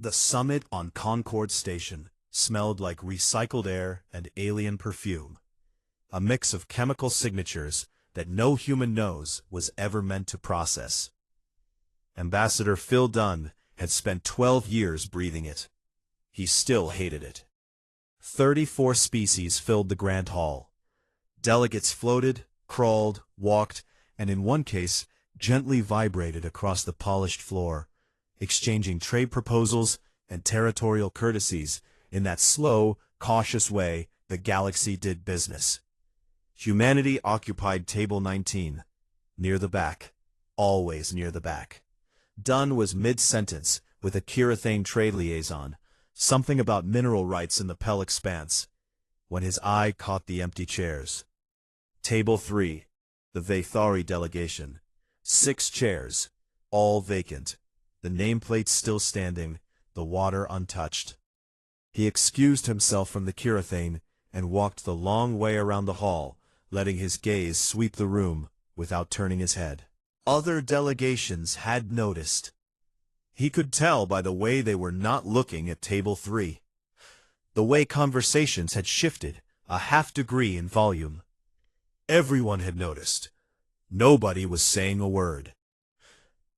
The summit on Concord Station smelled like recycled air and alien perfume, a mix of chemical signatures that no human nose was ever meant to process. Ambassador Phil Dunn had spent 12 years breathing it. He still hated it. 34 species filled the Grand Hall. Delegates floated, crawled, walked, and in one case, gently vibrated across the polished floor, exchanging trade proposals and territorial courtesies in that slow, cautious way the galaxy did business. Humanity occupied Table 19, near the back, always near the back. Dunn was mid-sentence with a Kirathane trade liaison, something about mineral rights in the Pell Expanse, when his eye caught the empty chairs. Table 3, the Vathari delegation. 6 chairs, all vacant, the nameplate still standing, the water untouched. He excused himself from the Kirathane and walked the long way around the hall, letting his gaze sweep the room without turning his head. Other delegations had noticed. He could tell by the way they were not looking at Table 3. The way conversations had shifted a half-degree in volume. Everyone had noticed. Nobody was saying a word.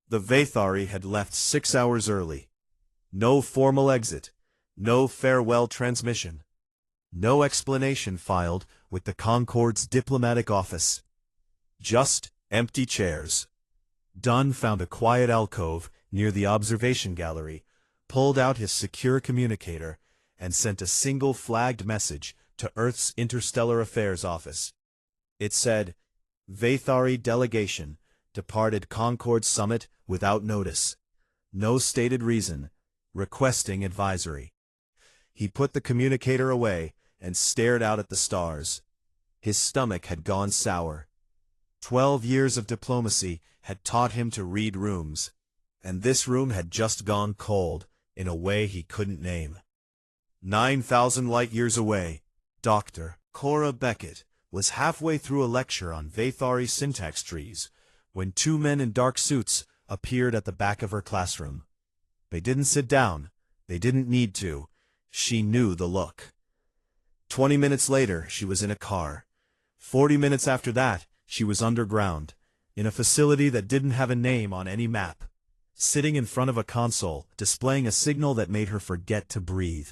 The Vathari had left 6 hours early. No formal exit, no farewell transmission, no explanation filed with the Concord's diplomatic office. Just empty chairs. Dunn found a quiet alcove near the observation gallery, pulled out his secure communicator, and sent a single flagged message to Earth's Interstellar Affairs Office. It said, "Vathari delegation departed Concord Summit without notice. No stated reason. Requesting advisory." He put the communicator away and stared out at the stars. His stomach had gone sour. 12 years of diplomacy had taught him to read rooms, and this room had just gone cold in a way he couldn't name. 9,000 light-years away, Dr. Cora Beckett was halfway through a lecture on Vathari syntax trees when 2 men in dark suits appeared at the back of her classroom. They didn't sit down. They didn't need to. She knew the look. 20 minutes later, she was in a car. 40 minutes after that, she was underground, in a facility that didn't have a name on any map, sitting in front of a console, displaying a signal that made her forget to breathe.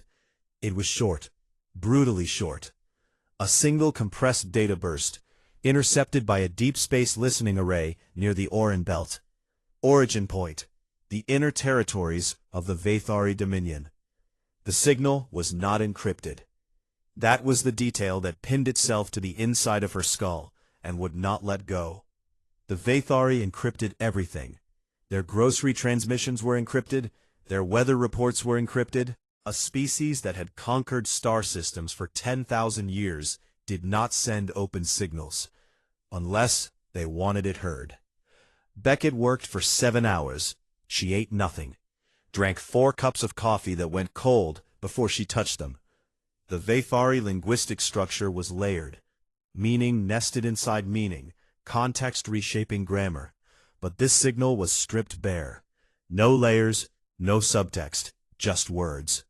It was short, brutally short. A single compressed data burst, intercepted by a deep space listening array near the Orin Belt. Origin point, the inner territories of the Vathari Dominion. The signal was not encrypted. That was the detail that pinned itself to the inside of her skull and would not let go. The Vathari encrypted everything. Their grocery transmissions were encrypted, their weather reports were encrypted. A species that had conquered star systems for 10,000 years did not send open signals, unless they wanted it heard. Beckett worked for 7 hours. She ate nothing, drank 4 cups of coffee that went cold before she touched them. The Vathari linguistic structure was layered, meaning nested inside meaning, context reshaping grammar, but this signal was stripped bare. No layers, no subtext, just words.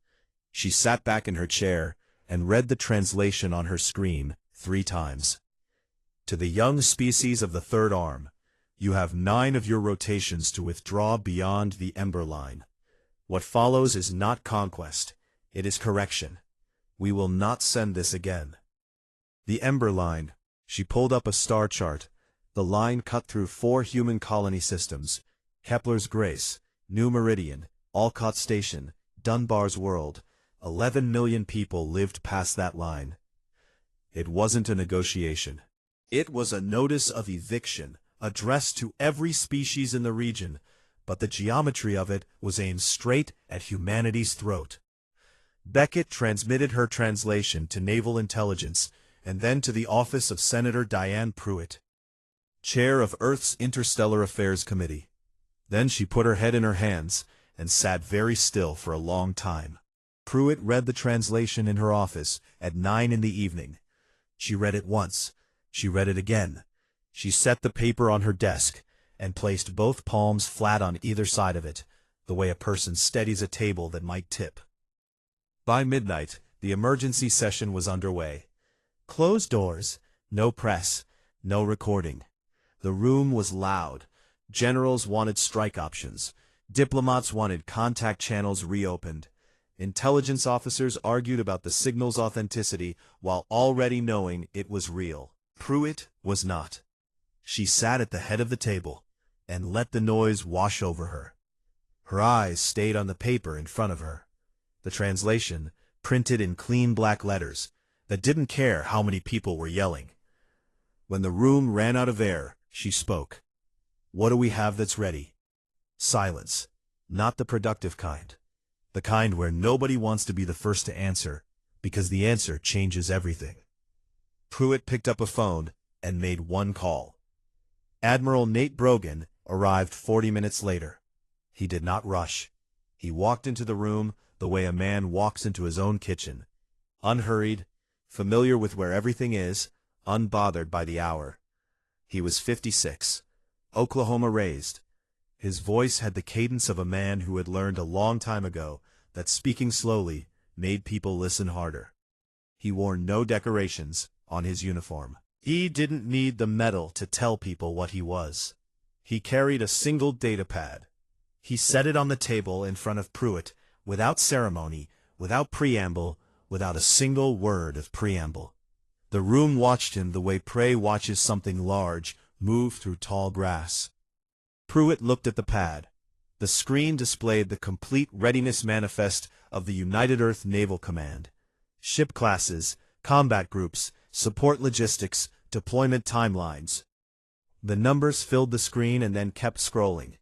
She sat back in her chair and read the translation on her screen 3 times. To the young species of the third arm, you have 9 of your rotations to withdraw beyond the ember line. What follows is not conquest, it is correction. We will not send this again. The ember line, she pulled up a star chart. The line cut through 4 human colony systems: Kepler's Grace, New Meridian, Alcott Station, Dunbar's World. 11 million people lived past that line. It wasn't a negotiation. It was a notice of eviction, addressed to every species in the region, but the geometry of it was aimed straight at humanity's throat. Beckett transmitted her translation to Naval Intelligence and then to the office of Senator Diane Pruitt, chair of Earth's Interstellar Affairs Committee. Then she put her head in her hands and sat very still for a long time. Pruitt read the translation in her office at 9 in the evening. She read it once. She read it again. She set the paper on her desk and placed both palms flat on either side of it, the way a person steadies a table that might tip. By midnight, the emergency session was underway. Closed doors, no press, no recording. The room was loud. Generals wanted strike options. Diplomats wanted contact channels reopened. Intelligence officers argued about the signal's authenticity while already knowing it was real. Pruitt was not. She sat at the head of the table and let the noise wash over her. Her eyes stayed on the paper in front of her. The translation, printed in clean black letters, that didn't care how many people were yelling. When the room ran out of air, she spoke. "What do we have that's ready?" Silence. Not the productive kind. The kind where nobody wants to be the first to answer, because the answer changes everything. Pruitt picked up a phone and made one call. Admiral Nate Brogan arrived 40 minutes later. He did not rush. He walked into the room the way a man walks into his own kitchen, unhurried, familiar with where everything is, unbothered by the hour. He was 56, Oklahoma raised. His voice had the cadence of a man who had learned a long time ago that speaking slowly made people listen harder. He wore no decorations on his uniform. He didn't need the medal to tell people what he was. He carried a single data pad. He set it on the table in front of Pruitt, without ceremony, without preamble, without a single word of preamble. The room watched him the way prey watches something large move through tall grass. Pruitt looked at the pad. The screen displayed the complete readiness manifest of the United Earth Naval Command. Ship classes, combat groups, support logistics, deployment timelines. The numbers filled the screen and then kept scrolling.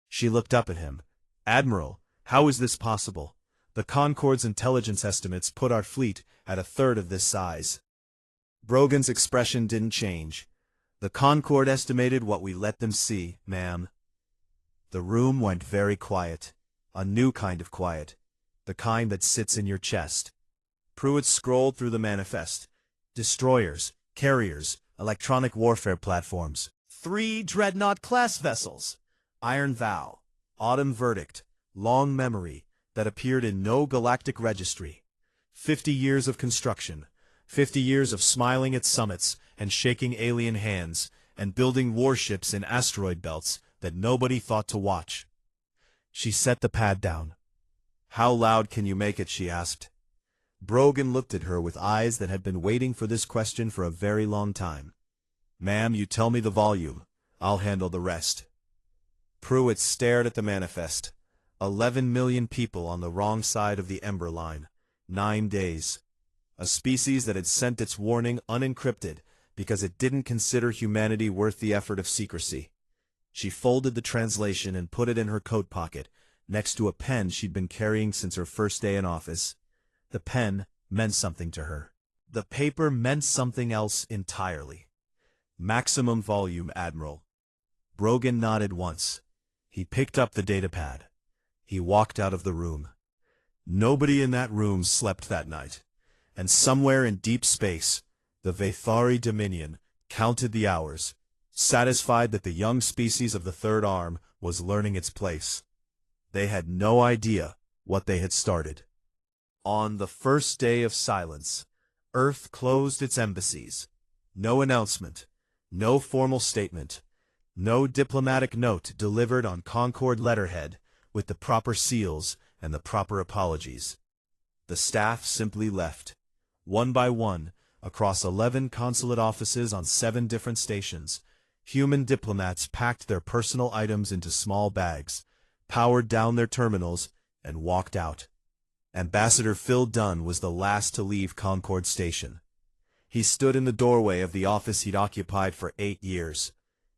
She looked up at him. "Admiral, how is this possible? The Concorde's intelligence estimates put our fleet at a third of this size." Brogan's expression didn't change. "The Concorde estimated what we let them see, ma'am." The room went very quiet, a new kind of quiet, the kind that sits in your chest. Pruitt scrolled through the manifest. Destroyers, carriers, electronic warfare platforms, 3 Dreadnought-class vessels, Iron Vow, Autumn Verdict, Long Memory, that appeared in no galactic registry. 50 years of construction, 50 years of smiling at summits and shaking alien hands, and building warships in asteroid belts that nobody thought to watch. She set the pad down. "How loud can you make it?" she asked. Brogan looked at her with eyes that had been waiting for this question for a very long time. "Ma'am, you tell me the volume. I'll handle the rest." Pruitt stared at the manifest. 11 million people on the wrong side of the Ember Line. 9 days. A species that had sent its warning unencrypted because it didn't consider humanity worth the effort of secrecy. She folded the translation and put it in her coat pocket, next to a pen she'd been carrying since her first day in office. The pen meant something to her. The paper meant something else entirely. "Maximum volume, Admiral." Brogan nodded once. He picked up the datapad. He walked out of the room. Nobody in that room slept that night. And somewhere in deep space, the Vathari Dominion counted the hours, satisfied that the young species of the Third Arm was learning its place. They had no idea what they had started. On the first day of silence, Earth closed its embassies. No announcement, no formal statement, no diplomatic note delivered on Concorde letterhead with the proper seals and the proper apologies. The staff simply left, one by one, across 11 consulate offices on 7 different stations. Human diplomats packed their personal items into small bags, powered down their terminals, and walked out. Ambassador Phil Dunn was the last to leave Concorde Station. He stood in the doorway of the office he'd occupied for 8 years,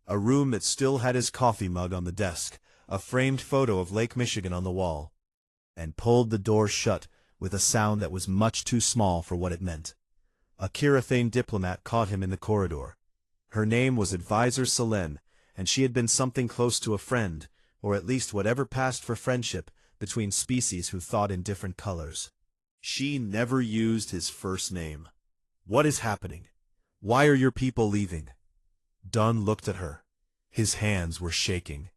a room that still had his coffee mug on the desk, a framed photo of Lake Michigan on the wall, and pulled the door shut with a sound that was much too small for what it meant. A Kirathane diplomat caught him in the corridor. Her name was Advisor Selene, and she had been something close to a friend, or at least whatever passed for friendship between species who thought in different colors. She never used his first name. "What is happening? Why are your people leaving?" Dunn looked at her. His hands were shaking.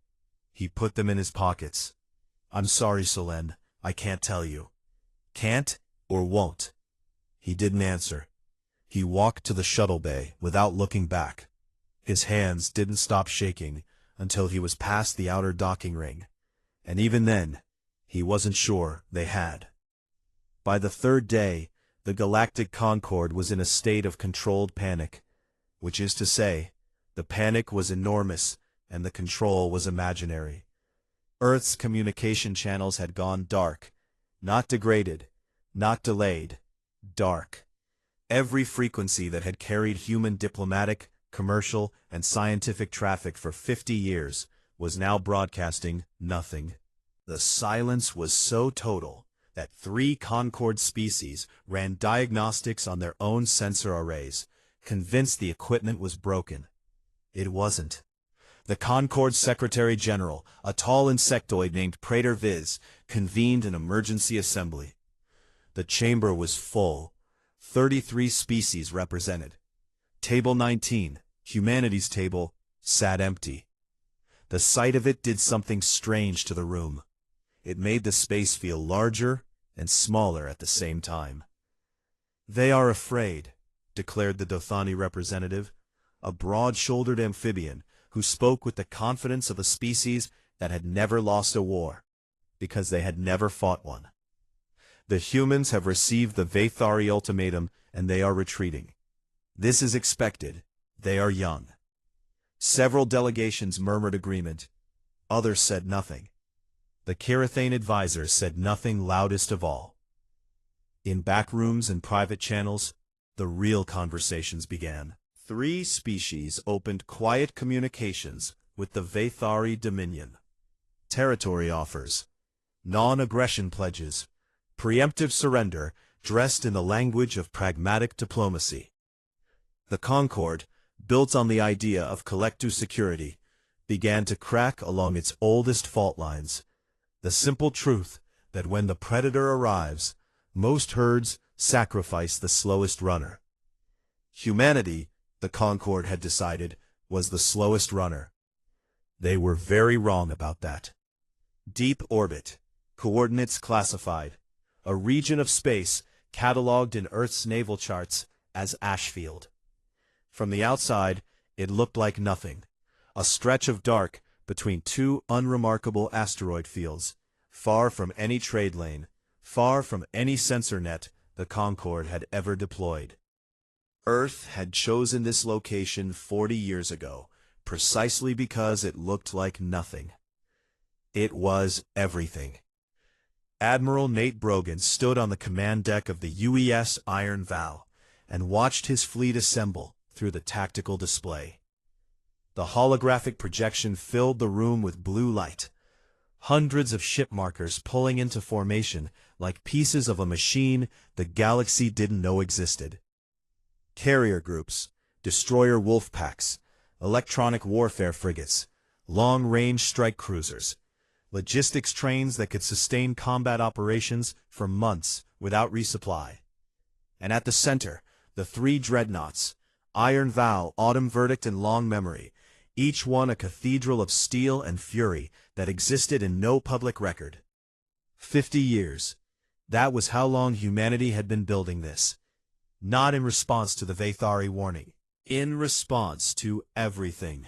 He put them in his pockets. I'm sorry, Solen, I can't tell you. Can't or won't? He didn't answer. He walked to the shuttle bay without looking back. His hands didn't stop shaking until he was past the outer docking ring, and even then, he wasn't sure they had. By the third day, the Galactic Concorde was in a state of controlled panic, which is to say, the panic was enormous and the control was imaginary. Earth's communication channels had gone dark, not degraded, not delayed, dark. Every frequency that had carried human diplomatic, commercial, and scientific traffic for 50 years was now broadcasting nothing. The silence was so total that 3 Concorde species ran diagnostics on their own sensor arrays, convinced the equipment was broken. It wasn't. The Concorde Secretary General, a tall insectoid named Praetor Viz, convened an emergency assembly. The chamber was full, 33 species represented. Table 19, humanity's table, sat empty. The sight of it did something strange to the room. It made the space feel larger and smaller at the same time. "They are afraid," declared the Dothani representative, a broad-shouldered amphibian who spoke with the confidence of a species that had never lost a war, because they had never fought one. "The humans have received the Vathari ultimatum and they are retreating. This is expected. They are young." Several delegations murmured agreement. Others said nothing. The Kirathane advisor said nothing loudest of all. In back rooms and private channels, the real conversations began. 3 species opened quiet communications with the Vathari Dominion. Territory offers, non-aggression pledges, preemptive surrender dressed in the language of pragmatic diplomacy. The Concorde, built on the idea of collective security, began to crack along its oldest fault lines. The simple truth that when the predator arrives, most herds sacrifice the slowest runner. Humanity, the Concorde had decided, was the slowest runner. They were very wrong about that. Deep orbit, coordinates classified, a region of space catalogued in Earth's naval charts as Ashfield. From the outside, it looked like nothing, a stretch of dark between 2 unremarkable asteroid fields, far from any trade lane, far from any sensor net the Concorde had ever deployed. Earth had chosen this location 40 years ago, precisely because it looked like nothing. It was everything. Admiral Nate Brogan stood on the command deck of the UES Iron Vow and watched his fleet assemble through the tactical display. The holographic projection filled the room with blue light, hundreds of ship markers pulling into formation like pieces of a machine the galaxy didn't know existed. Carrier groups, destroyer wolf packs, electronic warfare frigates, long-range strike cruisers, logistics trains that could sustain combat operations for months without resupply. And at the center, the 3 dreadnoughts, Iron Vow, Autumn Verdict, and Long Memory, each one a cathedral of steel and fury that existed in no public record. 50 years. That was how long humanity had been building this. Not in response to the Vathari warning. In response to everything.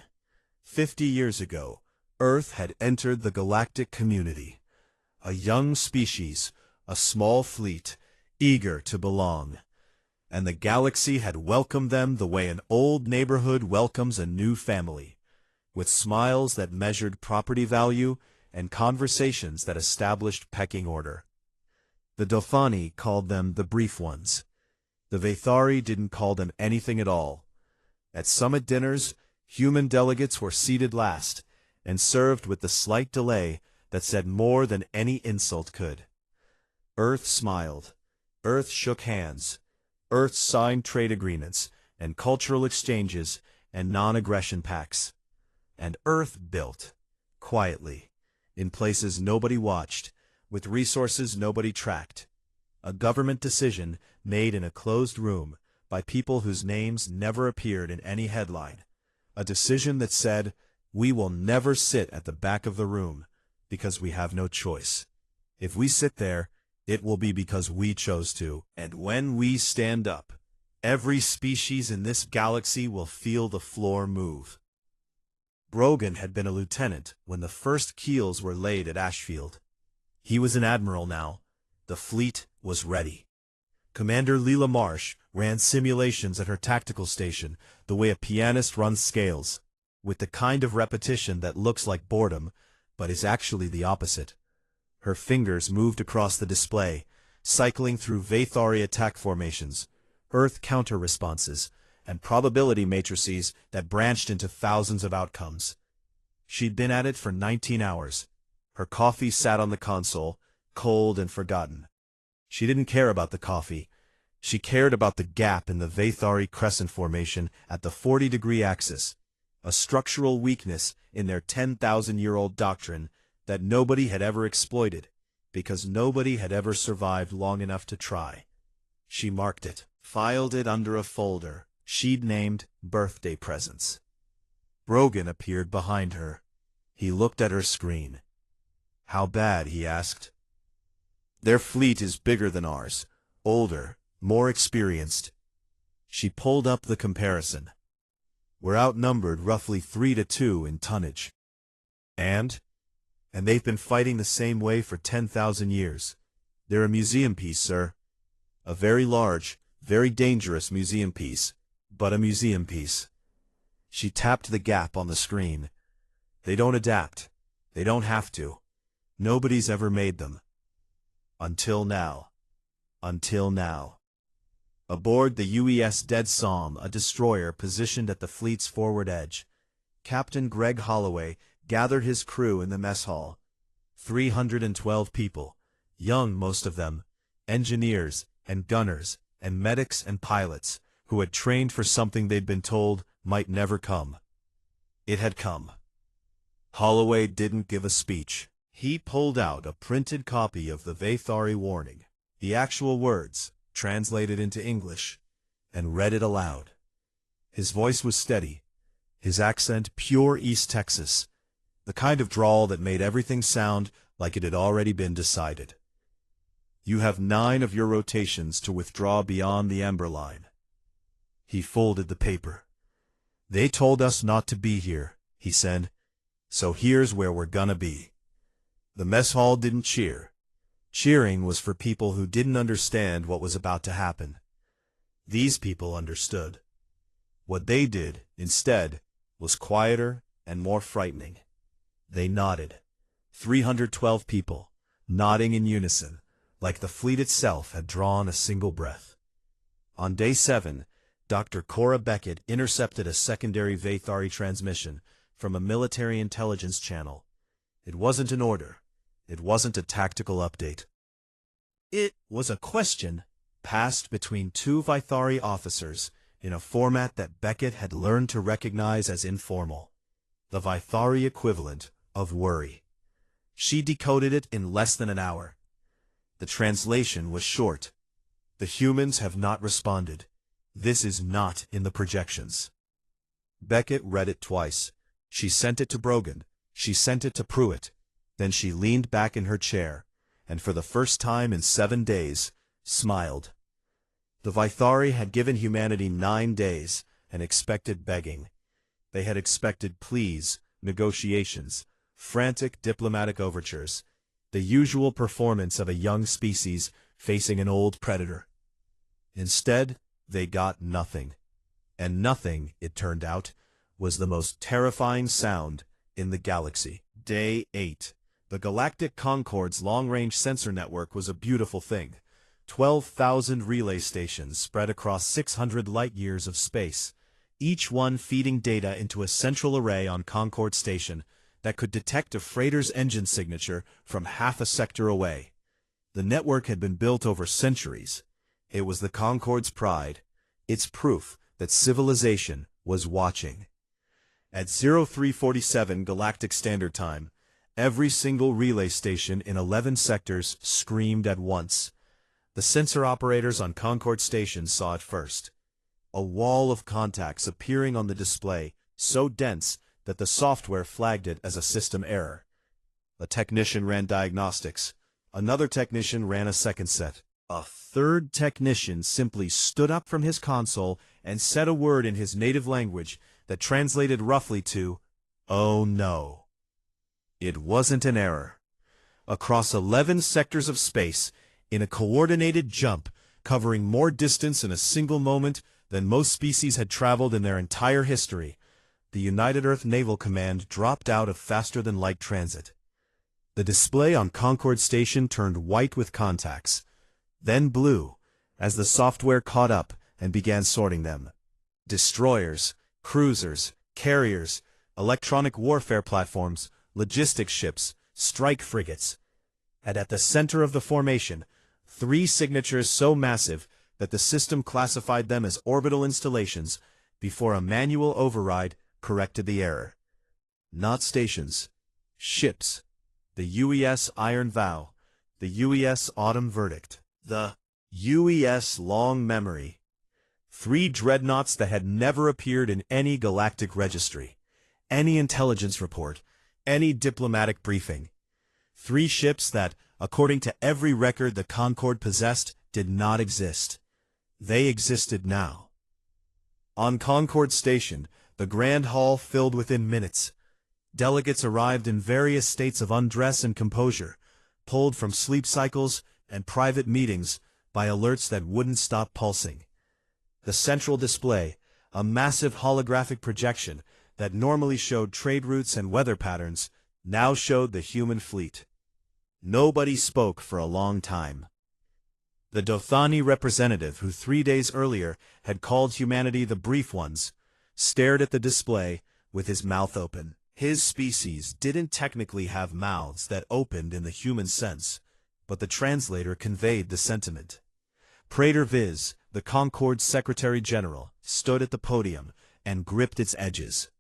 50 years ago, Earth had entered the galactic community. A young species, a small fleet, eager to belong. And the galaxy had welcomed them the way an old neighborhood welcomes a new family, with smiles that measured property value and conversations that established pecking order. The Dothani called them the brief ones. The Vathari didn't call them anything at all. At summit dinners, human delegates were seated last, and served with the slight delay that said more than any insult could. Earth smiled. Earth shook hands. Earth signed trade agreements, and cultural exchanges, and non-aggression pacts. And Earth built, quietly, in places nobody watched, with resources nobody tracked. A government decision made in a closed room by people whose names never appeared in any headline. A decision that said, "We will never sit at the back of the room. because we have no choice. If we sit there, it will be because we chose to, and when we stand up, every species in this galaxy will feel the floor move. Brogan had been a lieutenant when the first keels were laid at Ashfield. He was an admiral now. The fleet was ready. Commander Leela Marsh ran simulations at her tactical station the way a pianist runs scales, with the kind of repetition that looks like boredom, but is actually the opposite. Her fingers moved across the display, cycling through Vathari attack formations, Earth counter-responses, and probability matrices that branched into thousands of outcomes. She'd been at it for 19 hours. Her coffee sat on the console, cold and forgotten. She didn't care about the coffee. She cared about the gap in the Vathari crescent formation at the 40-degree axis, a structural weakness in their 10,000-year-old doctrine that nobody had ever exploited, because nobody had ever survived long enough to try. She marked it, filed it under a folder she'd named Birthday Presents. Brogan appeared behind her. He looked at her screen. "How bad?" he asked. "Their fleet is bigger than ours, older, more experienced." She pulled up the comparison. "We're outnumbered roughly 3-2 in tonnage. And they've been fighting the same way for 10,000 years. They're a museum piece, sir. A very large, very dangerous museum piece, but a museum piece." She tapped the gap on the screen. "They don't adapt. They don't have to. Nobody's ever made them. Until now. Until now." Aboard the UES Dead Psalm, a destroyer positioned at the fleet's forward edge, Captain Greg Holloway gathered his crew in the mess hall. 312 people, young most of them, engineers and gunners and medics and pilots, who had trained for something they'd been told might never come. It had come. Holloway didn't give a speech. He pulled out a printed copy of the Vathari warning, the actual words, translated into English, and read it aloud. His voice was steady, his accent pure East Texas, the kind of drawl that made everything sound like it had already been decided. "You have 9 of your rotations to withdraw beyond the Ember Line." He folded the paper. "They told us not to be here," he said, "so here's where we're gonna be." The mess hall didn't cheer. Cheering was for people who didn't understand what was about to happen. These people understood. What they did, instead, was quieter and more frightening. They nodded. 312 people, nodding in unison, like the fleet itself had drawn a single breath. On day 7, Dr. Cora Beckett intercepted a secondary Vathari transmission from a military intelligence channel. It wasn't an order. It wasn't a tactical update. It was a question passed between 2 Vathari officers in a format that Beckett had learned to recognize as informal, the Vathari equivalent of worry. She decoded it in less than an hour. The translation was short. "The humans have not responded. This is not in the projections." Beckett read it twice. She sent it to Brogan. She sent it to Pruitt. Then she leaned back in her chair, and for the first time in 7 days, smiled. The Vathari had given humanity 9 days and expected begging. They had expected pleas, negotiations, frantic diplomatic overtures, the usual performance of a young species facing an old predator. Instead, they got nothing. And nothing, it turned out, was the most terrifying sound in the galaxy. Day 8. The Galactic Concorde's long-range sensor network was a beautiful thing. 12,000 relay stations spread across 600 light-years of space, each one feeding data into a central array on Concorde Station that could detect a freighter's engine signature from half a sector away. The network had been built over centuries. It was the Concorde's pride, its proof that civilization was watching. At 0347 Galactic Standard Time, every single relay station in 11 sectors screamed at once. The sensor operators on Concorde Station saw it first. A wall of contacts appearing on the display, so dense that the software flagged it as a system error. A technician ran diagnostics. Another technician ran a second set. A third technician simply stood up from his console and said a word in his native language that translated roughly to, "Oh no." It wasn't an error. Across 11 sectors of space, in a coordinated jump, covering more distance in a single moment than most species had traveled in their entire history, the United Earth Naval Command dropped out of faster-than-light transit. The display on Concord Station turned white with contacts, then blue, as the software caught up and began sorting them. Destroyers, cruisers, carriers, electronic warfare platforms, logistics ships, strike frigates. And at the center of the formation, 3 signatures so massive that the system classified them as orbital installations before a manual override corrected the error. Not stations. Ships. The UES Iron Vow. The UES Autumn Verdict. The UES Long Memory. 3 dreadnoughts that had never appeared in any galactic registry, any intelligence report, any diplomatic briefing. 3 ships that, according to every record the Concorde possessed, did not exist. They existed now. On Concord Station, the Grand Hall filled within minutes. Delegates arrived in various states of undress and composure, pulled from sleep cycles and private meetings by alerts that wouldn't stop pulsing. The central display, a massive holographic projection that normally showed trade routes and weather patterns, now showed the human fleet. Nobody spoke for a long time. The Dothani representative, who 3 days earlier had called humanity the brief ones, stared at the display with his mouth open. His species didn't technically have mouths that opened in the human sense, but the translator conveyed the sentiment. Prater Viz, the Concorde's Secretary General, stood at the podium and gripped its edges.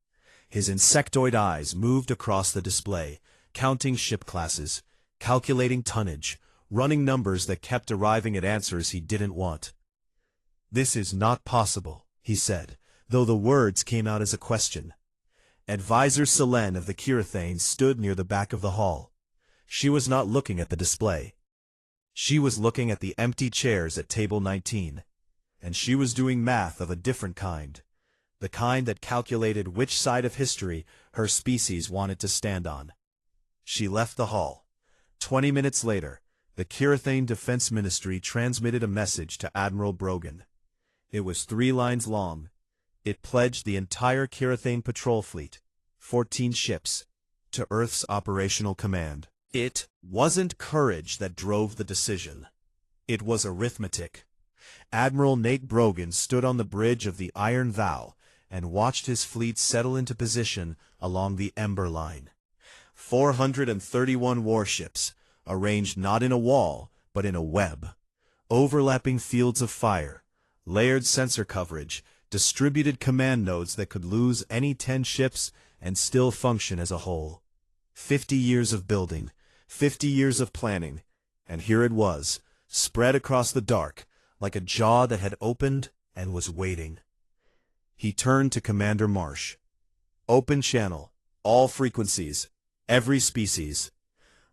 His insectoid eyes moved across the display, counting ship classes, calculating tonnage, running numbers that kept arriving at answers he didn't want. "This is not possible," he said, though the words came out as a question. Advisor Selene of the Kirathane stood near the back of the hall. She was not looking at the display. She was looking at the empty chairs at table 19. And she was doing math of a different kind. The kind that calculated which side of history her species wanted to stand on. She left the hall. 20 minutes later, the Kirathane Defense Ministry transmitted a message to Admiral Brogan. It was 3 lines long. It pledged the entire Kirathane patrol fleet, 14 ships, to Earth's operational command. It wasn't courage that drove the decision. It was arithmetic. Admiral Nate Brogan stood on the bridge of the Iron Vow and watched his fleet settle into position along the Ember Line. 431 warships, arranged not in a wall, but in a web. Overlapping fields of fire, layered sensor coverage, distributed command nodes that could lose any 10 ships and still function as a whole. 50 years of building, 50 years of planning, and here it was, spread across the dark, like a jaw that had opened and was waiting. He turned to Commander Marsh. "Open channel, all frequencies, every species."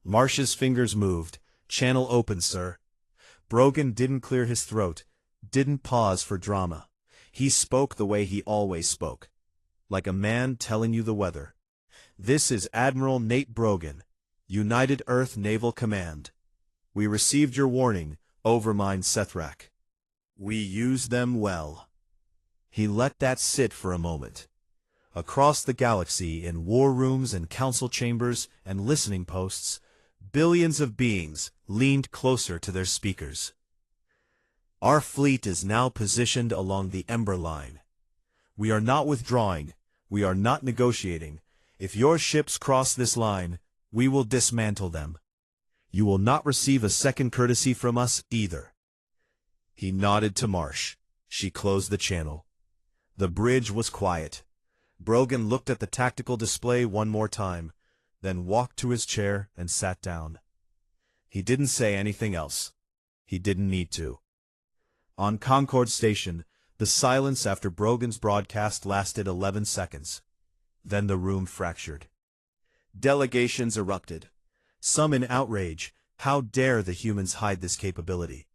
Marsh's fingers moved. "Channel open, sir." Brogan didn't clear his throat, didn't pause for drama. He spoke the way he always spoke, like a man telling you the weather. "This is Admiral Nate Brogan, United Earth Naval Command. We received your warning, Overmind Sethrak. We used them well." He let that sit for a moment. Across the galaxy, in war rooms and council chambers and listening posts, billions of beings leaned closer to their speakers. "Our fleet is now positioned along the Ember Line. We are not withdrawing. We are not negotiating. If your ships cross this line, we will dismantle them. You will not receive a second courtesy from us either." He nodded to Marsh. She closed the channel. The bridge was quiet. Brogan looked at the tactical display one more time, then walked to his chair and sat down. He didn't say anything else. He didn't need to. On Concord Station, the silence after Brogan's broadcast lasted 11 seconds. Then the room fractured. Delegations erupted. Some in outrage, how dare the humans hide this capability?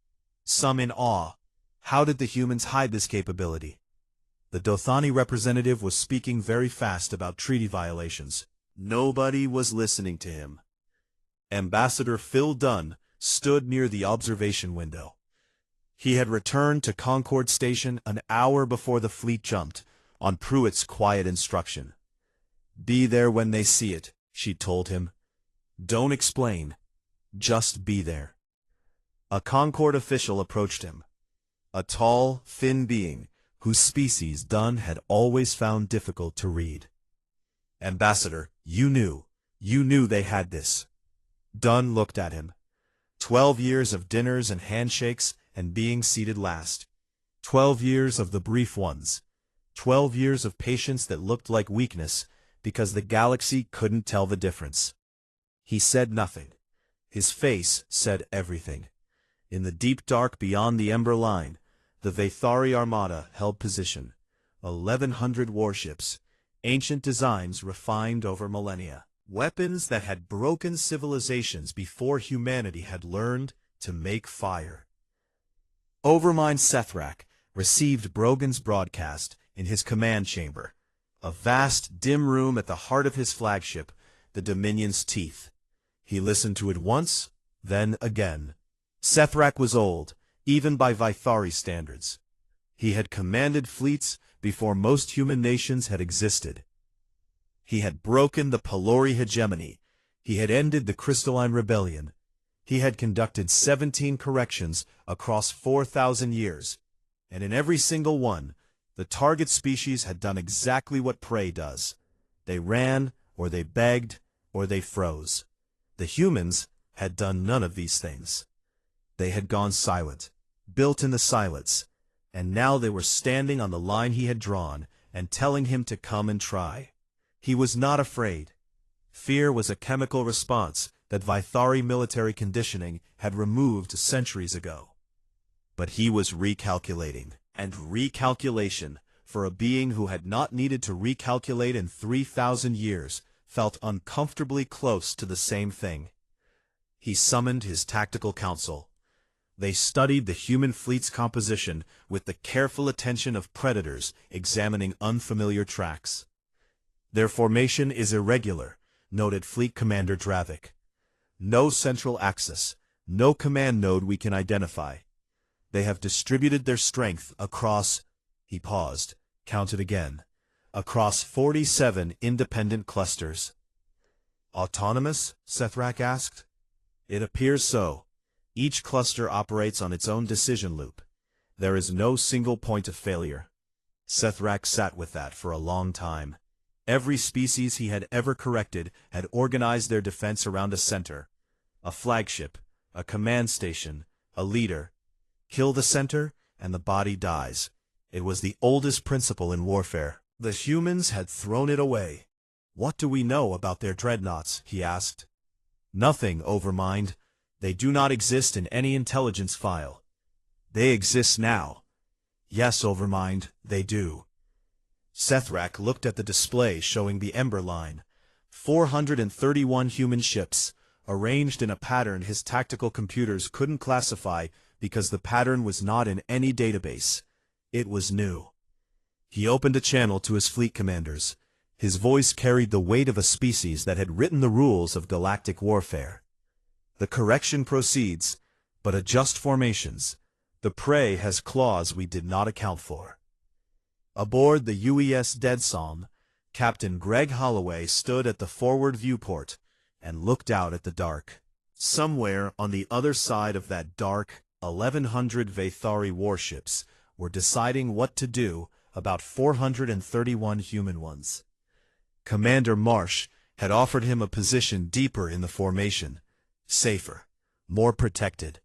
Some in awe, how did the humans hide this capability? The Dothani representative was speaking very fast about treaty violations. Nobody was listening to him. Ambassador Phil Dunn stood near the observation window. He had returned to Concord Station an hour before the fleet jumped, on Pruitt's quiet instruction. "Be there when they see it," she told him. "Don't explain. Just be there." A Concord official approached him. A tall, thin being, whose species Dunn had always found difficult to read. "Ambassador, you knew they had this." Dunn looked at him. 12 years of dinners and handshakes and being seated last. 12 years of the brief ones. 12 years of patience that looked like weakness because the galaxy couldn't tell the difference. He said nothing. His face said everything. In the deep dark beyond the Ember Line, the Vathari Armada held position. 1,100 warships, ancient designs refined over millennia. Weapons that had broken civilizations before humanity had learned to make fire. Overmind Sethrak received Brogan's broadcast in his command chamber, a vast, dim room at the heart of his flagship, the Dominion's teeth. He listened to it once, then again. Sethrak was old, even by Vathari standards. He had commanded fleets before most human nations had existed. He had broken the Pelori hegemony. He had ended the Crystalline Rebellion. He had conducted 17 corrections across 4,000 years, and in every single one, the target species had done exactly what prey does. They ran, or they begged, or they froze. The humans had done none of these things. They had gone silent, built in the silence, and now they were standing on the line he had drawn and telling him to come and try. He was not afraid. Fear was a chemical response that Vathari military conditioning had removed centuries ago. But he was recalculating, and recalculation, for a being who had not needed to recalculate in 3,000 years, felt uncomfortably close to the same thing. He summoned his tactical council. They studied the human fleet's composition with the careful attention of predators examining unfamiliar tracks. "Their formation is irregular," noted Fleet Commander Dravik. "No central axis, no command node we can identify. They have distributed their strength across," he paused, counted again, "across 47 independent clusters." "Autonomous?" Sethrak asked. "It appears so. Each cluster operates on its own decision loop. There is no single point of failure." Sethrak sat with that for a long time. Every species he had ever corrected had organized their defense around a center, a flagship, a command station, a leader. Kill the center, and the body dies. It was the oldest principle in warfare. The humans had thrown it away. "What do we know about their dreadnoughts?" he asked. "Nothing, Overmind. They do not exist in any intelligence file." "They exist now." "Yes, Overmind, they do." Sethrak looked at the display showing the Ember Line. 431 human ships, arranged in a pattern his tactical computers couldn't classify because the pattern was not in any database. It was new. He opened a channel to his fleet commanders. His voice carried the weight of a species that had written the rules of galactic warfare. "The correction proceeds, but adjust formations. The prey has claws we did not account for." Aboard the UES Dead Psalm, Captain Greg Holloway stood at the forward viewport and looked out at the dark. Somewhere on the other side of that dark, 1,100 Vathari warships were deciding what to do about 431 human ones. Commander Marsh had offered him a position deeper in the formation, safer, more protected.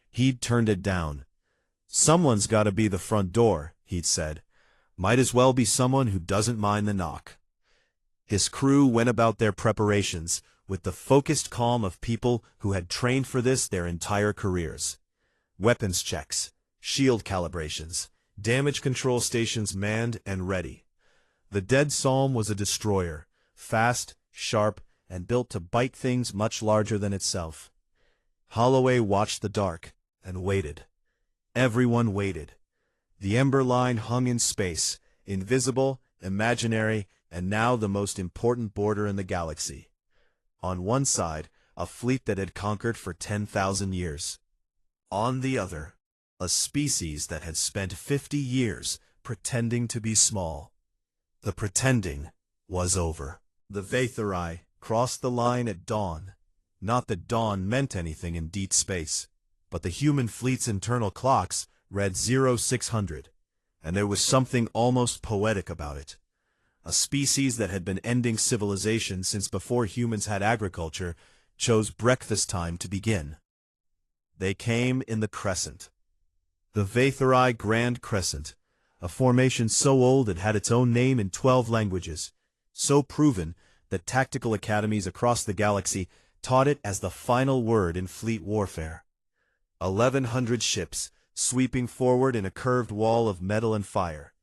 He'd turned it down. "Someone's got to be the front door," he'd said. "Might as well be someone who doesn't mind the knock." His crew went about their preparations with the focused calm of people who had trained for this their entire careers. Weapons checks, shield calibrations, damage control stations manned and ready. The Dead Psalm was a destroyer, fast, sharp, and built to bite things much larger than itself. Holloway watched the dark, and waited. Everyone waited. The Ember Line hung in space, invisible, imaginary, and now the most important border in the galaxy. On one side, a fleet that had conquered for 10,000 years. On the other, a species that had spent 50 years pretending to be small. The pretending was over. The Vathori crossed the line at dawn. Not that dawn meant anything in deep space, but the human fleet's internal clocks read 0600, and there was something almost poetic about it. A species that had been ending civilization since before humans had agriculture chose breakfast time to begin. They came in the crescent. The Vathori Grand Crescent, a formation so old it had its own name in 12 languages, so proven that tactical academies across the galaxy taught it as the final word in fleet warfare. 1,100 ships, sweeping forward in a curved wall of metal and fire,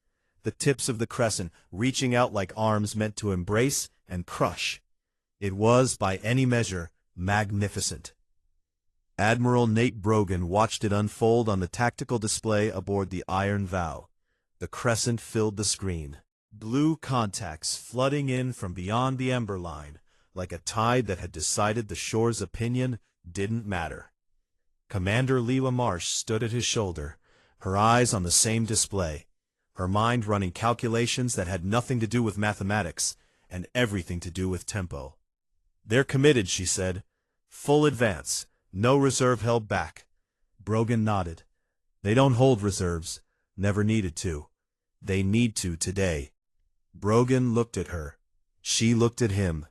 the tips of the crescent reaching out like arms meant to embrace and crush. It was, by any measure, magnificent. Admiral Nate Brogan watched it unfold on the tactical display aboard the Iron Vow. The crescent filled the screen. Blue contacts flooding in from beyond the Ember Line, like a tide that had decided the shore's opinion didn't matter. Commander Leela Marsh stood at his shoulder, her eyes on the same display, her mind running calculations that had nothing to do with mathematics and everything to do with tempo. "They're committed," she said. "Full advance. No reserve held back." Brogan nodded. "They don't hold reserves. Never needed to. They need to today." Brogan looked at her. She looked at him.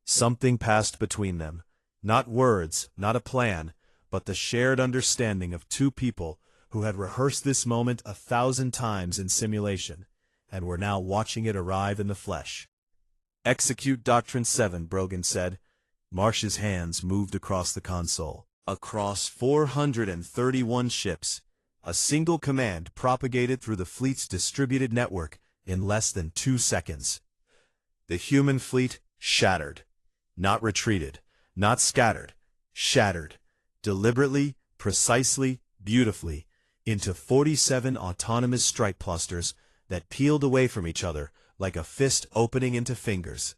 Something passed between them. Not words, not a plan, but the shared understanding of two people who had rehearsed this moment 1,000 times in simulation, and were now watching it arrive in the flesh. "Execute Doctrine 7, Brogan said. Marsh's hands moved across the console. Across 431 ships, a single command propagated through the fleet's distributed network in less than 2 seconds. The human fleet shattered. Not retreated, not scattered, shattered. Deliberately, precisely, beautifully, into 47 autonomous strike clusters that peeled away from each other like a fist opening into fingers.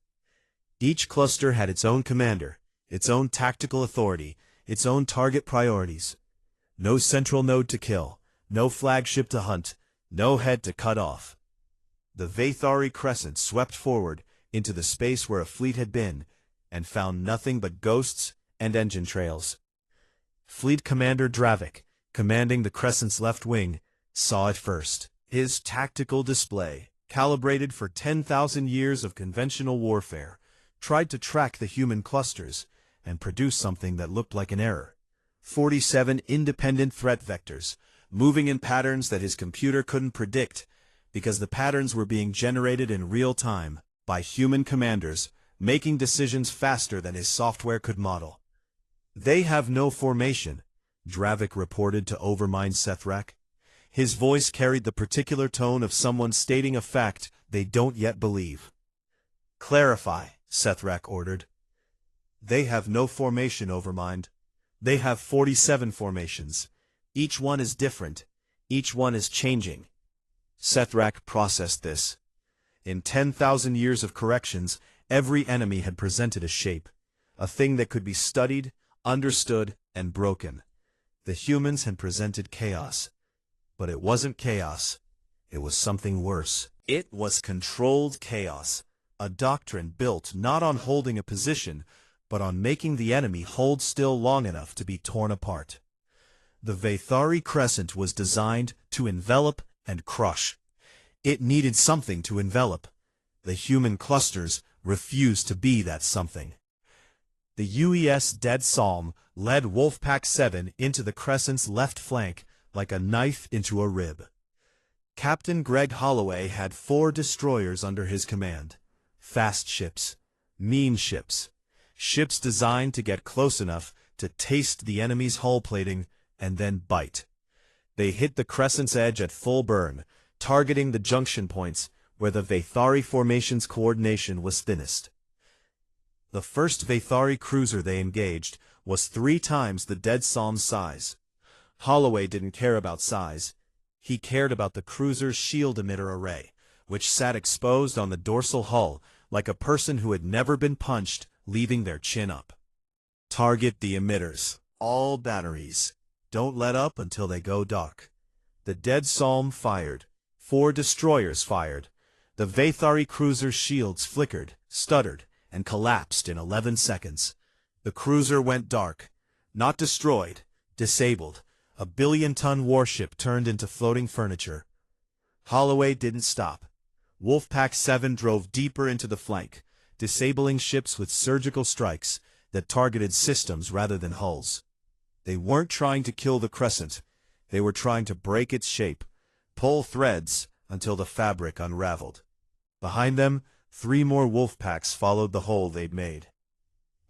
Each cluster had its own commander, its own tactical authority, its own target priorities. No central node to kill, no flagship to hunt, no head to cut off. The Vathori Crescent swept forward into the space where a fleet had been, and found nothing but ghosts and engine trails. Fleet Commander Dravik, commanding the Crescent's left wing, saw it first. His tactical display, calibrated for 10,000 years of conventional warfare, tried to track the human clusters and produce something that looked like an error. 47 independent threat vectors, moving in patterns that his computer couldn't predict, because the patterns were being generated in real time by human commanders, making decisions faster than his software could model. "They have no formation," Dravik reported to Overmind Sethrak. His voice carried the particular tone of someone stating a fact they don't yet believe. "Clarify," Sethrak ordered. "They have no formation, Overmind. They have 47 formations. Each one is different. Each one is changing." Sethrak processed this. In 10,000 years of corrections, every enemy had presented a shape, a thing that could be studied, understood, and broken. The humans had presented chaos. But it wasn't chaos. It was something worse. It was controlled chaos, a doctrine built not on holding a position, but on making the enemy hold still long enough to be torn apart. The Vathori Crescent was designed to envelop and crush. It needed something to envelop. The human clusters refused to be that something. The UES Dead Psalm led Wolfpack 7 into the Crescent's left flank like a knife into a rib. Captain Greg Holloway had 4 destroyers under his command. Fast ships, mean ships, ships designed to get close enough to taste the enemy's hull plating and then bite. They hit the Crescent's edge at full burn, targeting the junction points where the Vathori formation's coordination was thinnest. The first Vathari cruiser they engaged was 3 times the Dead Psalm's size. Holloway didn't care about size. He cared about the cruiser's shield emitter array, which sat exposed on the dorsal hull like a person who had never been punched, leaving their chin up. Target the emitters. All batteries. Don't let up until they go dark. The Dead Psalm fired. 4 destroyers fired. The Vathari cruiser's shields flickered, stuttered, and collapsed in 11 seconds. The cruiser went dark. Not destroyed, disabled. A billion-ton warship turned into floating furniture. Holloway didn't stop. Wolfpack 7 drove deeper into the flank, disabling ships with surgical strikes that targeted systems rather than hulls. They weren't trying to kill the Crescent. They were trying to break its shape, pull threads until the fabric unraveled. Behind them, 3 more Wolfpacks followed the hole they'd made.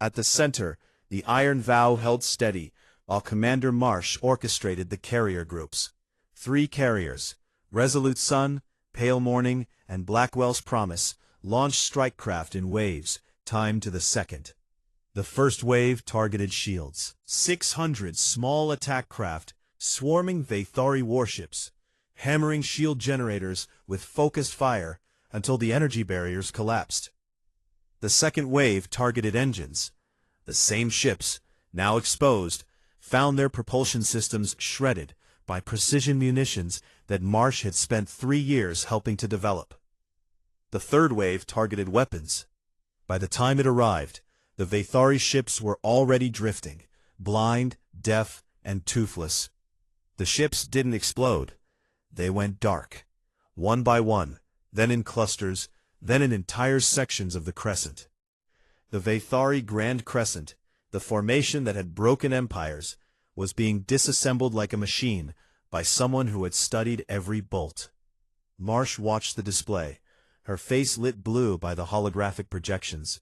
At the center, the Iron Vow held steady, while Commander Marsh orchestrated the carrier groups. 3 carriers, Resolute Sun, Pale Morning, and Blackwell's Promise, launched strike craft in waves, timed to the second. The first wave targeted shields. 600 small attack craft, swarming Vathari warships, hammering shield generators with focused fire until the energy barriers collapsed. The second wave targeted engines. The same ships, now exposed, found their propulsion systems shredded by precision munitions that Marsh had spent 3 years helping to develop. The third wave targeted weapons. By the time it arrived, the Vathari ships were already drifting, blind, deaf, and toothless. The ships didn't explode. They went dark, one by one, then in clusters, then in entire sections of the Crescent. The Vathari Grand Crescent, the formation that had broken empires, was being disassembled like a machine by someone who had studied every bolt. Marsh watched the display, her face lit blue by the holographic projections,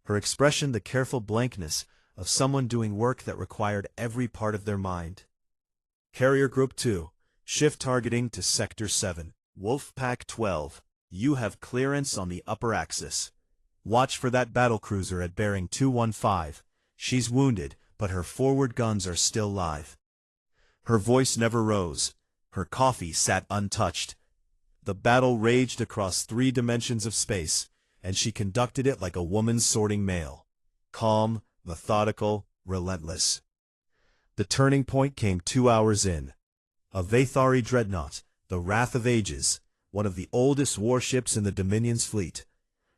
her expression the careful blankness of someone doing work that required every part of their mind. Carrier Group 2, shift targeting to Sector 7. Wolfpack 12, you have clearance on the upper axis. Watch for that battlecruiser at bearing 215. She's wounded, but her forward guns are still live. Her voice never rose. Her coffee sat untouched. The battle raged across 3 dimensions of space, and she conducted it like a woman sorting mail. Calm, methodical, relentless. The turning point came 2 hours in. A Vathari dreadnought, the Wrath of Ages, one of the oldest warships in the Dominion's fleet,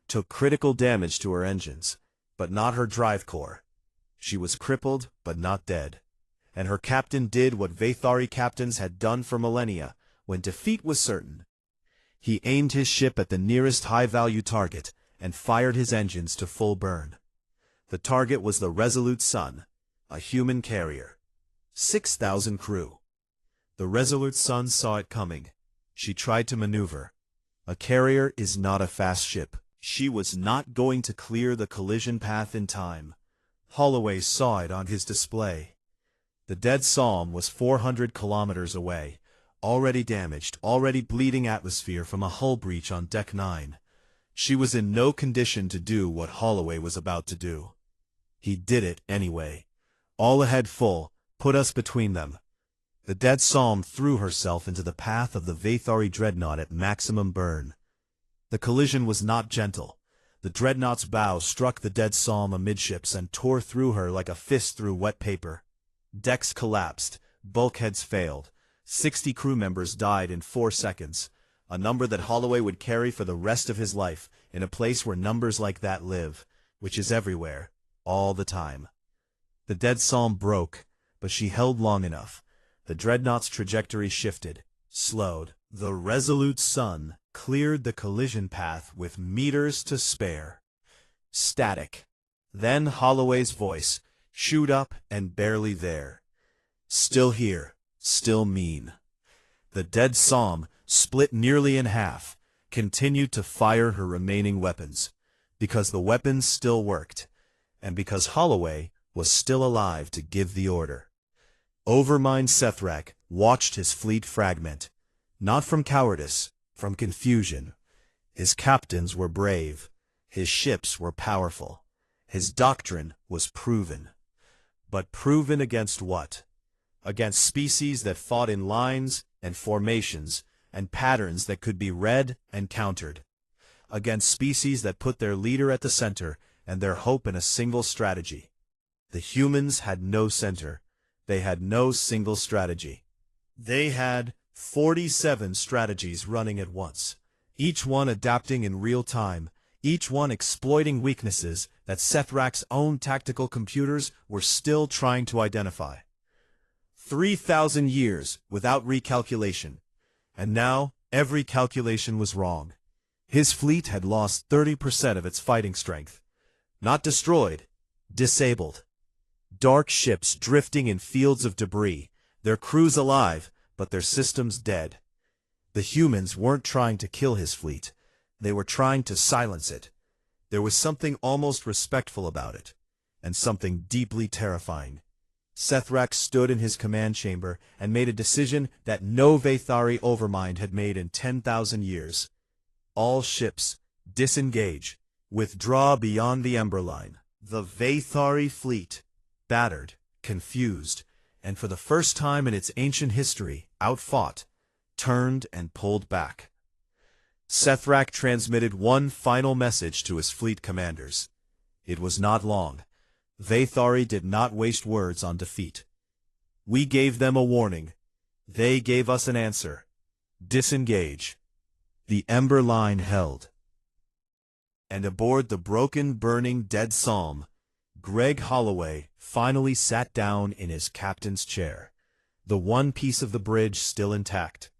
took critical damage to her engines, but not her drive core. She was crippled, but not dead. And her captain did what Vathari captains had done for millennia, when defeat was certain. He aimed his ship at the nearest high-value target, and fired his engines to full burn. The target was the Resolute Sun, a human carrier. 6,000 crew. The Resolute Sun saw it coming. She tried to maneuver. A carrier is not a fast ship. She was not going to clear the collision path in time. Holloway saw it on his display. The Dead Psalm was 400 kilometers away, already damaged, already bleeding atmosphere from a hull breach on Deck 9. She was in no condition to do what Holloway was about to do. He did it anyway. All ahead full, put us between them. The Dead Psalm threw herself into the path of the Vathari dreadnought at maximum burn. The collision was not gentle. The dreadnought's bow struck the Dead Psalm amidships and tore through her like a fist through wet paper. Decks collapsed, bulkheads failed. 60 crew members died in 4 seconds, a number that Holloway would carry for the rest of his life in a place where numbers like that live, which is everywhere, all the time. The Dead Psalm broke, but she held long enough. The dreadnought's trajectory shifted, slowed. The Resolute Sun cleared the collision path with meters to spare. Static. Then Holloway's voice, shoot up and barely there. Still here, still mean. The Dead Psalm, split nearly in half, continued to fire her remaining weapons, because the weapons still worked, and because Holloway was still alive to give the order. Overmind Sethrak watched his fleet fragment, not from cowardice, from confusion. His captains were brave, his ships were powerful, His doctrine was proven. But proven against what? Against species that fought in lines and formations and patterns that could be read and countered. Against species that put their leader at the center and their hope in a single strategy. The humans had no center. They had no single strategy. They had 47 strategies running at once, each one adapting in real time, each one exploiting weaknesses that Sethrak's own tactical computers were still trying to identify. 3,000 years without recalculation, and now every calculation was wrong. His fleet had lost 30% of its fighting strength. Not destroyed, disabled. Dark ships drifting in fields of debris, their crews alive, but their systems dead. The humans weren't trying to kill his fleet. They were trying to silence it. There was something almost respectful about it, and something deeply terrifying. Sethrak stood in his command chamber and made a decision that no Vathari overmind had made in 10,000 years. All ships, disengage, withdraw beyond the Ember Line. The Vathari fleet, battered, confused, and for the first time in its ancient history, outfought, turned and pulled back. Sethrak transmitted one final message to his fleet commanders. It was not long. Vathari did not waste words on defeat. We gave them a warning. They gave us an answer. Disengage. The Ember Line held. And aboard the broken, burning, dead Psalm, Greg Holloway finally sat down in his captain's chair, the one piece of the bridge still intact,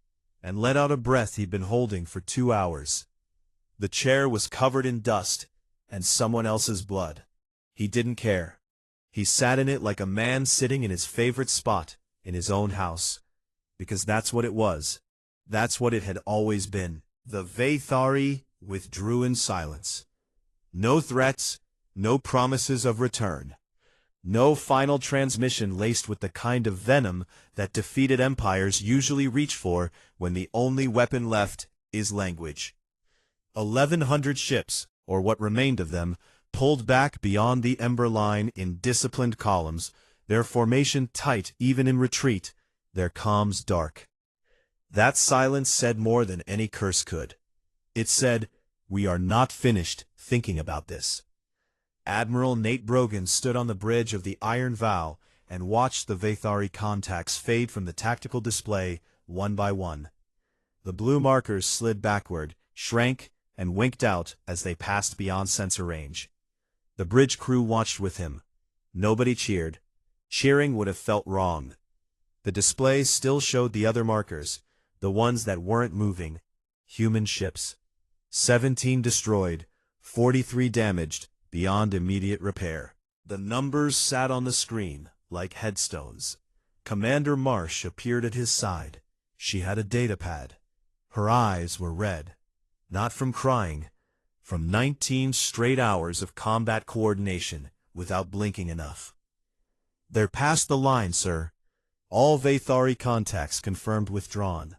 and let out a breath he'd been holding for 2 hours. The chair was covered in dust and someone else's blood. He didn't care. He sat in it like a man sitting in his favorite spot in his own house, because that's what it was. That's what it had always been. The Vathari withdrew in silence. No threats, no promises of return. No final transmission laced with the kind of venom that defeated empires usually reach for when the only weapon left is language. 1,100 ships, or what remained of them, pulled back beyond the Ember Line in disciplined columns, their formation tight even in retreat, their comms dark. That silence said more than any curse could. It said, "We are not finished thinking about this." Admiral Nate Brogan stood on the bridge of the Iron Vow and watched the Vathari contacts fade from the tactical display one by one. The blue markers slid backward, shrank, and winked out as they passed beyond sensor range. The bridge crew watched with him. Nobody cheered. Cheering would have felt wrong. The display still showed the other markers, the ones that weren't moving. Human ships. 17 destroyed, 43 damaged, beyond immediate repair. The numbers sat on the screen like headstones. Commander Marsh appeared at his side. She had a datapad. Her eyes were red. Not from crying, from 19 straight hours of combat coordination without blinking enough. "They're past the line, sir. All Vathari contacts confirmed withdrawn."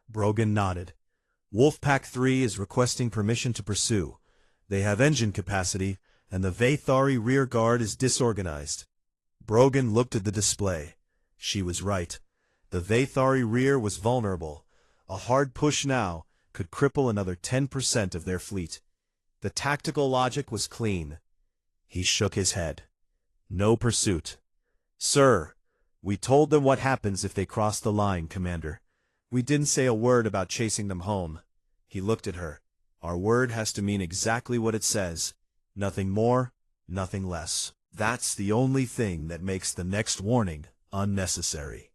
Brogan nodded. "Wolfpack 3 is requesting permission to pursue. They have engine capacity, and the Vathari rear guard is disorganized." Brogan looked at the display. She was right. The Vathari rear was vulnerable. A hard push now could cripple another 10% of their fleet. The tactical logic was clean. He shook his head. "No pursuit." "Sir, we told them what happens if they cross the line, Commander. We didn't say a word about chasing them home." He looked at her. "Our word has to mean exactly what it says. Nothing more, nothing less. That's the only thing that makes the next warning unnecessary."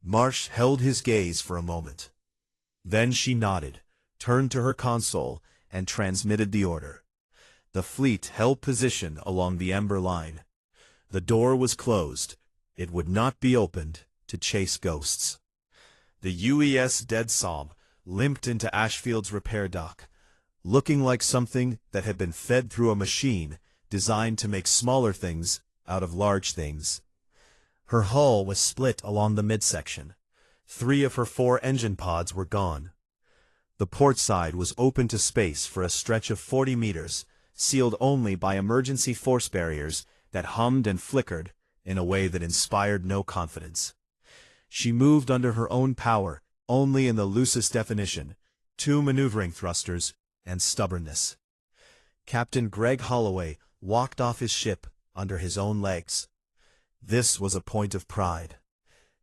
Marsh held his gaze for a moment. Then she nodded, turned to her console, and transmitted the order. The fleet held position along the Ember Line. The door was closed. It would not be opened to chase ghosts. The UES Dead Psalm limped into Ashfield's repair dock, looking like something that had been fed through a machine designed to make smaller things out of large things. Her hull was split along the midsection. 3 of her 4 engine pods were gone. The port side was open to space for a stretch of 40 meters, sealed only by emergency force barriers that hummed and flickered in a way that inspired no confidence. She moved under her own power, only in the loosest definition, 2 maneuvering thrusters and stubbornness. Captain Greg Holloway walked off his ship under his own legs. This was a point of pride.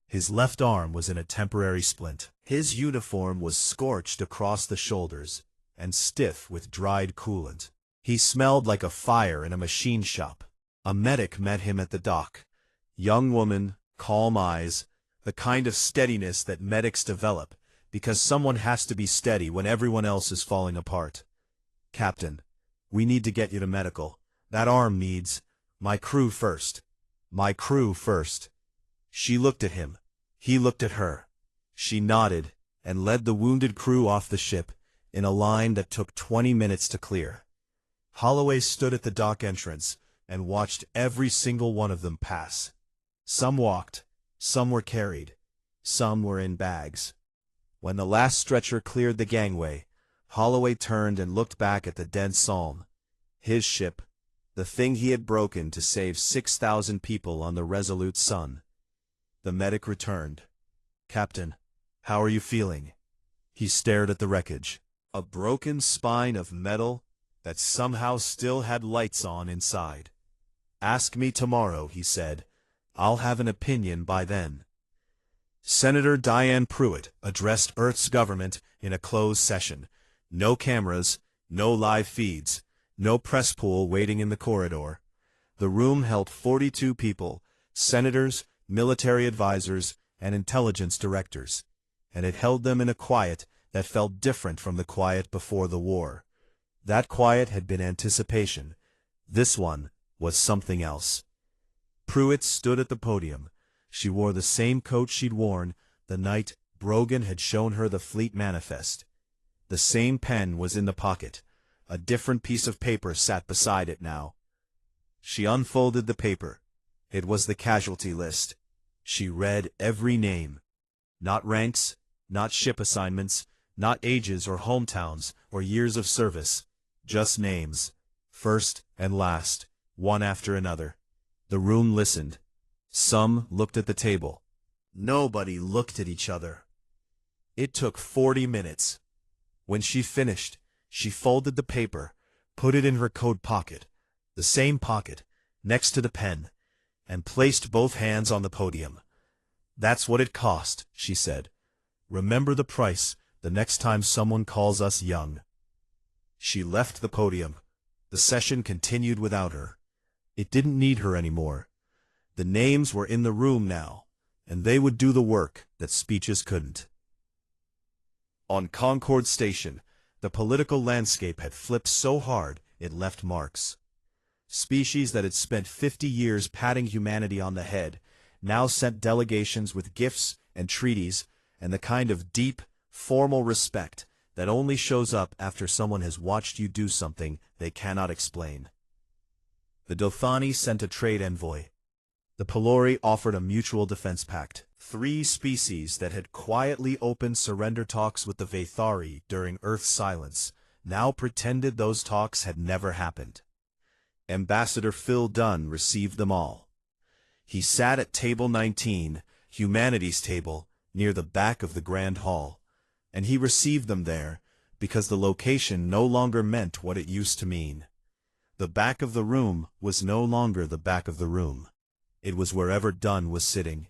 His left arm was in a temporary splint. His uniform was scorched across the shoulders and stiff with dried coolant. He smelled like a fire in a machine shop. A medic met him at the dock. Young woman, calm eyes, the kind of steadiness that medics develop because someone has to be steady when everyone else is falling apart. "Captain, we need to get you to medical. That arm needs... My crew first. My crew first." She looked at him. He looked at her. She nodded and led the wounded crew off the ship in a line that took 20 minutes to clear. Holloway stood at the dock entrance and watched every single one of them pass. Some walked, some were carried, some were in bags. When the last stretcher cleared the gangway, Holloway turned and looked back at the dead Psalm. His ship, the thing he had broken to save 6,000 people on the Resolute Sun. The medic returned. "Captain, how are you feeling?" He stared at the wreckage. A broken spine of metal that somehow still had lights on inside. "Ask me tomorrow," he said. "I'll have an opinion by then." Senator Dianne Pruitt addressed Earth's government in a closed session. No cameras, no live feeds, no press pool waiting in the corridor. The room held 42 people, senators, military advisors, and intelligence directors, and it held them in a quiet that felt different from the quiet before the war. That quiet had been anticipation. This one was something else. Pruitt stood at the podium. She wore the same coat she'd worn the night Brogan had shown her the fleet manifest. The same pen was in the pocket. A different piece of paper sat beside it now. She unfolded the paper. It was the casualty list. She read every name. Not ranks, not ship assignments, not ages or hometowns or years of service. Just names, first and last, one after another. The room listened. Some looked at the table. Nobody looked at each other. It took 40 minutes. When she finished, she folded the paper, put it in her coat pocket, the same pocket, next to the pen, and placed both hands on the podium. "That's what it cost," she said. "Remember the price the next time someone calls us young." She left the podium. The session continued without her. It didn't need her anymore. The names were in the room now, and they would do the work that speeches couldn't. On Concord Station, the political landscape had flipped so hard it left marks. Species that had spent 50 years patting humanity on the head now sent delegations with gifts and treaties and the kind of deep, formal respect that only shows up after someone has watched you do something they cannot explain. The Dothani sent a trade envoy. The Pelori offered a mutual defense pact. 3 species that had quietly opened surrender talks with the Vathari during Earth's silence now pretended those talks had never happened. Ambassador Phil Dunn received them all. He sat at table 19, humanity's table, near the back of the Grand Hall, and he received them there because the location no longer meant what it used to mean. The back of the room was no longer the back of the room. It was wherever Dunn was sitting.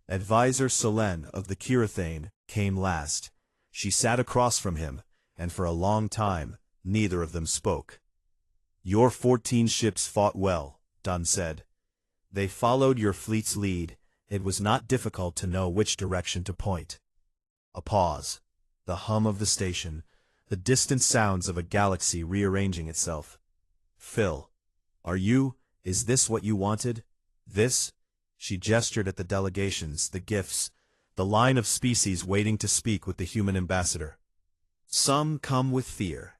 Advisor Selene of the Kirathane came last. She sat across from him, and for a long time, neither of them spoke. "Your 14 ships fought well," Dunn said. "They followed your fleet's lead. It was not difficult to know which direction to point." A pause. The hum of the station. The distant sounds of a galaxy rearranging itself. "Phil, is this what you wanted? This?" She gestured at the delegations, the gifts, the line of species waiting to speak with the human ambassador. "Some come with fear."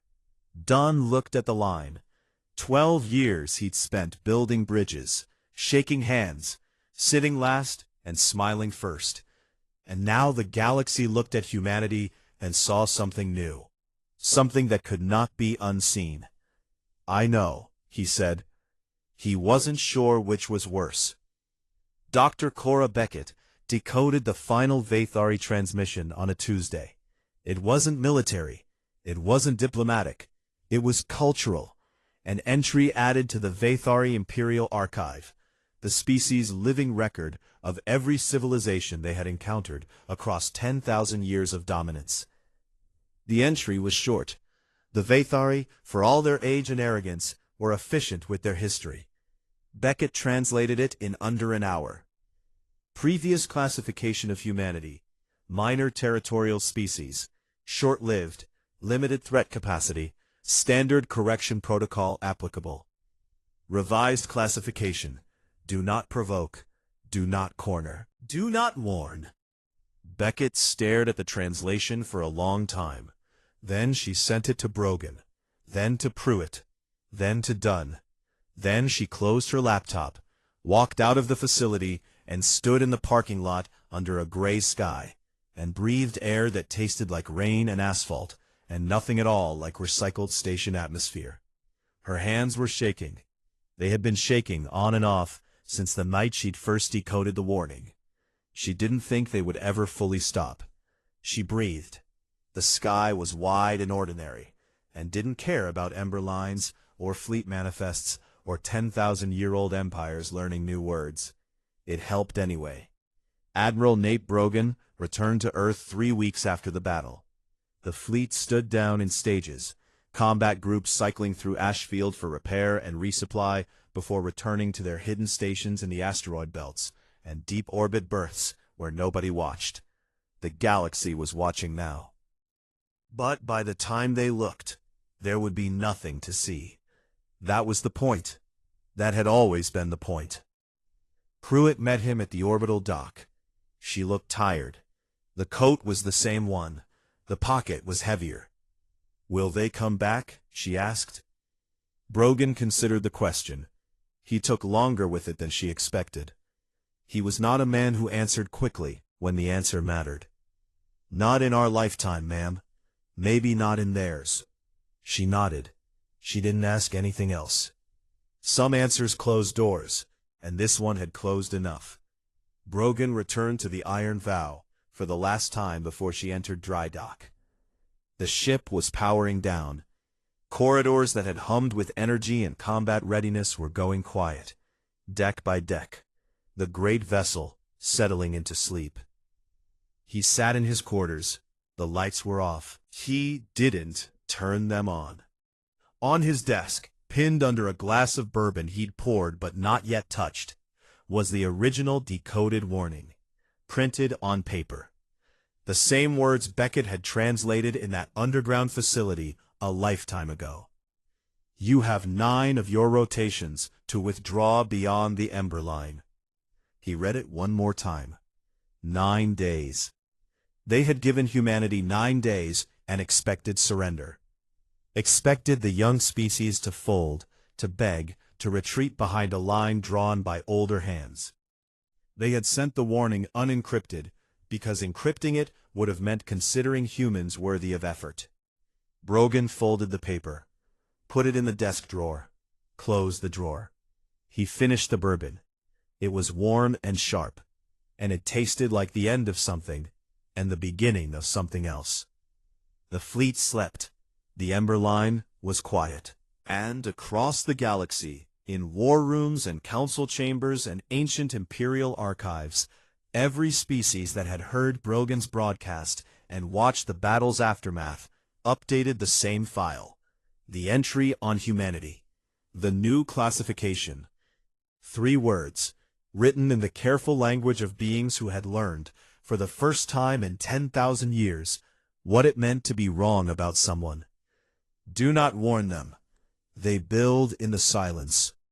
Dunn looked at the line. 12 years he'd spent building bridges, shaking hands, sitting last and smiling first. And now the galaxy looked at humanity and saw something new, something that could not be unseen. I know, he said. He wasn't sure which was worse. Dr. Cora Beckett decoded the final Vathari transmission on a Tuesday. It wasn't military. It wasn't diplomatic. It was cultural. An entry added to the Vathari Imperial Archive, the species' living record of every civilization they had encountered across 10,000 years of dominance. The entry was short. The Vathari, for all their age and arrogance, were efficient with their history. Beckett translated it in under an hour. Previous classification of humanity: minor territorial species, short-lived, limited threat capacity, standard correction protocol applicable. Revised classification: do not provoke, do not corner, do not warn. Beckett stared at the translation for a long time. Then she sent it to Brogan, then to Pruitt, then to Dunn. Then she closed her laptop, walked out of the facility, and stood in the parking lot under a gray sky, and breathed air that tasted like rain and asphalt, and nothing at all like recycled station atmosphere. Her hands were shaking. They had been shaking on and off since the night she'd first decoded the warning. She didn't think they would ever fully stop. She breathed. The sky was wide and ordinary, and didn't care about ember lines, or fleet manifests, or 10,000-year-old empires learning new words. It helped anyway. Admiral Nate Brogan returned to Earth 3 weeks after the battle. The fleet stood down in stages, combat groups cycling through Ashfield for repair and resupply before returning to their hidden stations in the asteroid belts and deep orbit berths where nobody watched. The galaxy was watching now. But by the time they looked, there would be nothing to see. That was the point. That had always been the point. Pruitt met him at the orbital dock. She looked tired. The coat was the same one. The pocket was heavier. "Will they come back?" she asked. Brogan considered the question. He took longer with it than she expected. He was not a man who answered quickly when the answer mattered. "Not in our lifetime, ma'am. Maybe not in theirs." She nodded. She didn't ask anything else. Some answers closed doors, and this one had closed enough. Brogan returned to the Iron Vow for the last time before she entered dry dock. The ship was powering down. Corridors that had hummed with energy and combat readiness were going quiet, deck by deck, the great vessel settling into sleep. He sat in his quarters. The lights were off. He didn't turn them on. On his desk, pinned under a glass of bourbon he'd poured but not yet touched, was the original decoded warning, printed on paper. The same words Beckett had translated in that underground facility a lifetime ago. "You have 9 of your rotations to withdraw beyond the Ember Line." He read it one more time. 9 days. They had given humanity 9 days and expected surrender. Expected the young species to fold, to beg, to retreat behind a line drawn by older hands. They had sent the warning unencrypted, because encrypting it would have meant considering humans worthy of effort. Brogan folded the paper, put it in the desk drawer, closed the drawer. He finished the bourbon. It was warm and sharp, and it tasted like the end of something and the beginning of something else. The fleet slept. The Ember Line was quiet. And across the galaxy, in war rooms and council chambers and ancient imperial archives, every species that had heard Brogan's broadcast and watched the battle's aftermath updated the same file. The entry on humanity. The new classification. 3 words, written in the careful language of beings who had learned, for the first time in 10,000 years, what it meant to be wrong about someone. Do not warn them. They build in the silence.